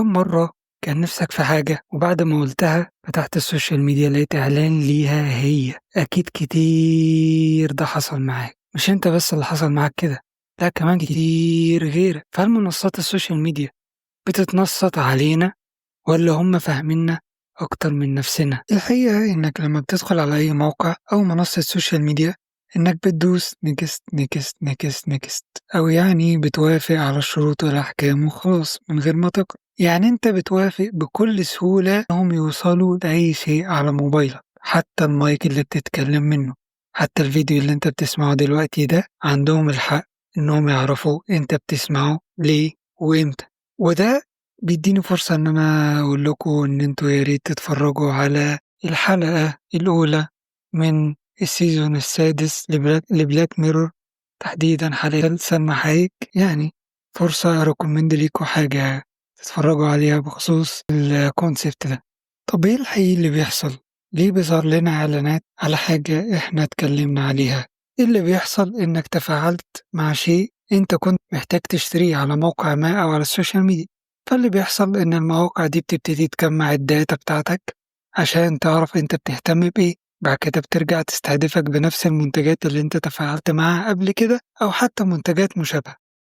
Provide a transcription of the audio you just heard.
كم مرة كان نفسك في حاجة وبعد ما قلتها فتحت السوشيال ميديا لقيت إعلان ليها هي؟ أكيد كتير ده حصل معاك، مش أنت بس اللي حصل معاك كده، لا كمان كتير غيرك. فهل منصات السوشيال ميديا بتتنصت علينا ولا هم فاهميننا أكتر من نفسنا؟ الحقيقة إنك لما بتدخل على أي موقع أو منصة سوشيال ميديا إنك بتدوس نكست نكست نكست نكست، أو يعني بتوافق على الشروط والأحكام وخلاص من غير ما تقرأ. يعني أنت بتوافق بكل سهولة إنهم يوصلوا لأي شيء على موبايلك، حتى المايك اللي بتتكلم منه، حتى الفيديو اللي أنت بتسمعه دلوقتي ده عندهم الحق إنهم يعرفوا أنت بتسمعه ليه وإمتى. وده بيديني فرصة إن أنا أقول لكم إن أنتوا يا ريت تتفرجوا على الحلقة الأولى من السيزون السادس لبلاك ميرور، تحديدا حلقة سلمى حايك. يعني فرصة أريكومند ليكوا حاجة تتفرجوا عليها بخصوص الكونسيبت ده. طب إيه الحقيقي اللي بيحصل؟ ليه بيظهر لنا إعلانات على حاجة إحنا اتكلمنا عليها؟ إيه اللي بيحصل إنك تفاعلت مع شيء أنت كنت محتاج تشتريه على موقع ما أو على السوشيال ميديا؟ فاللي بيحصل إن المواقع دي بتبتدي تجمع الداتا بتاعتك عشان تعرف أنت بتهتم بإيه، بعد كده بترجع تستهدفك بنفس المنتجات اللي أنت تفاعلت معاها قبل كده أو حتى منتجات مشابهة.